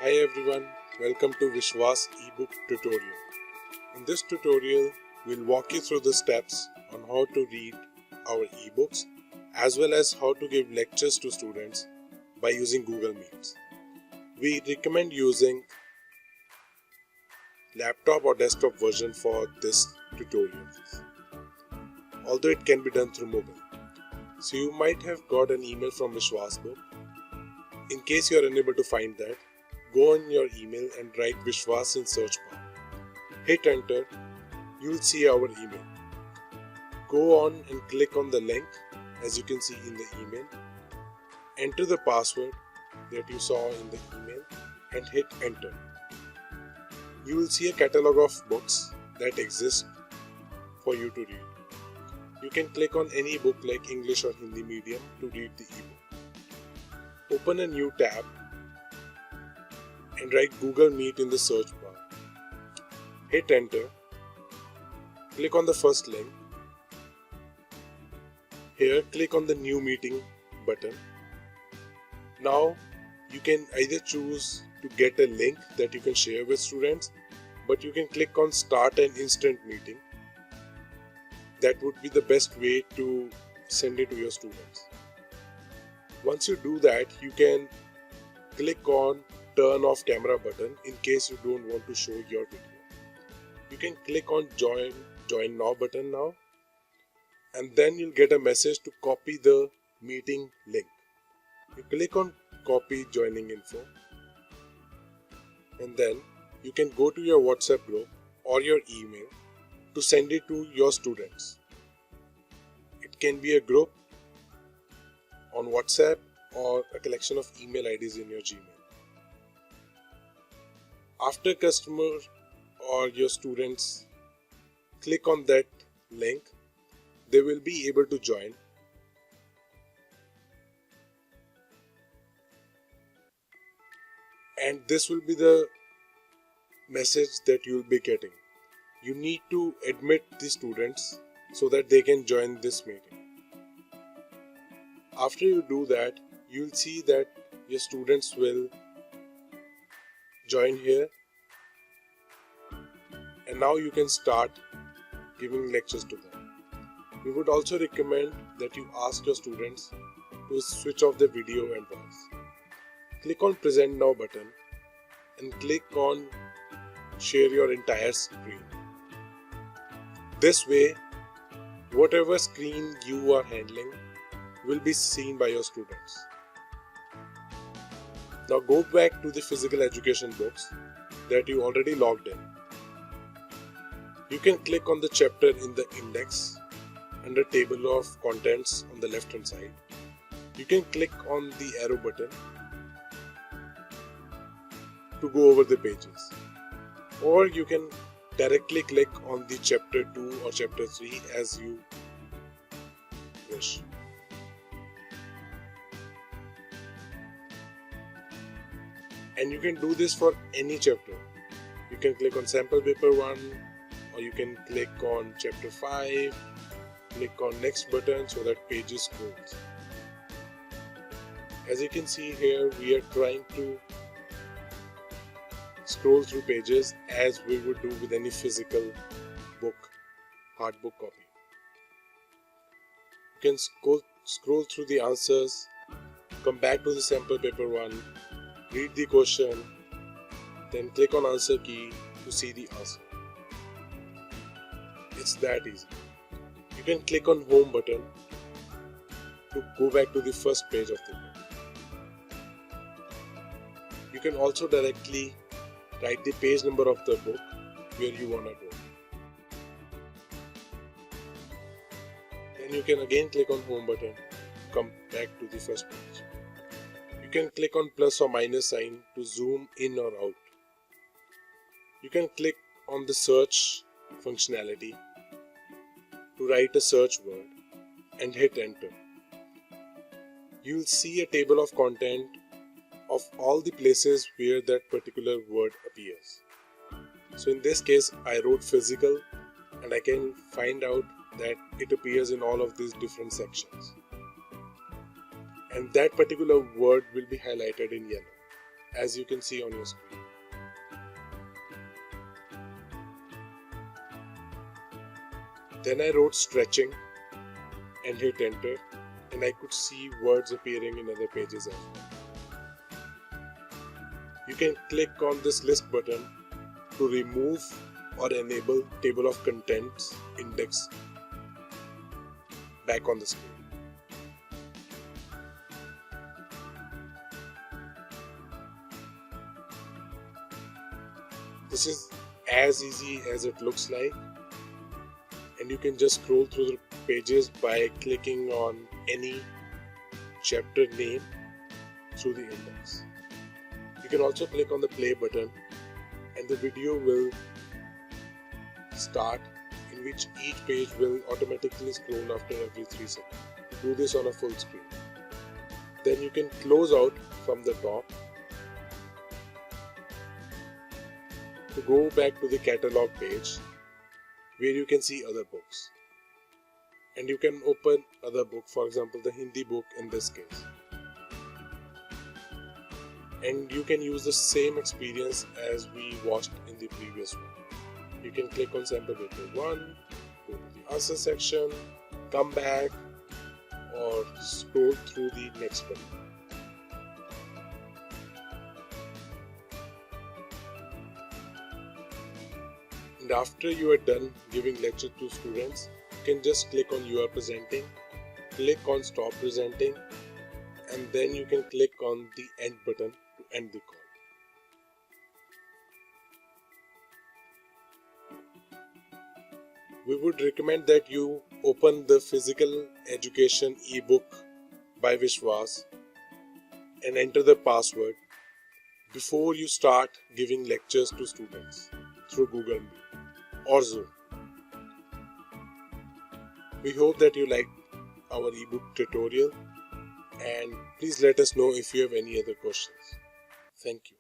Hi everyone, welcome to Vishvas ebook tutorial. In this tutorial, we'll walk you through the steps on how to read our ebooks as well as how to give lectures to students by using Google Meets. We recommend using laptop or desktop version for this tutorial, although it can be done through mobile. So you might have got an email from Vishvas book. In case you are unable to find that, go on your email and write Vishvas in search bar. Hit enter, you will see our email. Go on and click on the link as you can see in the email. Enter the password that you saw in the email and hit enter. You will see a catalog of books that exist for you to read. You can click on any book like English or Hindi medium to read the ebook. Open a new tab and write Google Meet in the search bar. Hit enter. Click on the first link. Here click on the new meeting button. Now you can either choose to get a link that you can share with students, but you can click on start an instant meeting. That would be the best way to send it to your students. Once you do that, you can click on turn off camera button in case you don't want to show your video. You can click on join now button now, and then you'll get a message to copy the meeting link. You click on copy joining info, and then you can go to your WhatsApp group or your email to send it to your students. It can be a group on WhatsApp or a collection of email IDs in your Gmail. After customer or your students click on that link, they will be able to join. And this will be the message that you will be getting. You need to admit the students so that they can join this meeting. After you do that, you will see that your students will join here, and now you can start giving lectures to them. We would also recommend that you ask your students to switch off the video and voice. Click on present now button and click on share your entire screen. This way, whatever screen you are handling will be seen by your students. Now go back to the physical education books that you already logged in. You can click on the chapter in the index under table of contents on the left hand side. You can click on the arrow button to go over the pages, or you can directly click on the chapter 2 or chapter 3 as you wish. And you can do this for any chapter. You can click on sample paper 1, or you can click on chapter 5, click on next button so that page scrolls. As you can see here, we are trying to scroll through pages as we would do with any physical book, hard book copy. You can scroll through the answers, come back to the sample paper 1, read the question, then click on answer key to see the answer. It's that easy. You can click on home button to go back to the first page of the book. You can also directly write the page number of the book where you want to go. Then you can again click on home button, come back to the first page. You can click on plus or minus sign to zoom in or out. You can click on the search functionality to write a search word and hit enter. You will see a table of content of all the places where that particular word appears. So in this case, I wrote physical, and I can find out that it appears in all of these different sections. And that particular word will be highlighted in yellow. as you can see on your screen. Then I wrote stretching and hit enter, and I could see words appearing in other pages as well. You can click on this list button to remove or enable table of contents index back on the screen. This is as easy as it looks like, and you can just scroll through the pages by clicking on any chapter name through the index. You can also click on the play button and the video will start, in which each page will automatically scroll after every 3 seconds. Do this on a full screen. Then you can close out from the top to go back to the catalog page where you can see other books. And you can open other book, for example the Hindi book in this case. And you can use the same experience as we watched in the previous one. You can click on sample paper 1, go to the answer section, come back, or scroll through the next one. And after you are done giving lecture to students, you can just click on you are presenting, click on stop presenting, and then you can click on the end button to end the call. We would recommend that you open the physical education ebook by Vishvas and enter the password before you start giving lectures to students through Google Meet or Zoom. We hope that you liked our ebook tutorial, and please let us know if you have any other questions. Thank you.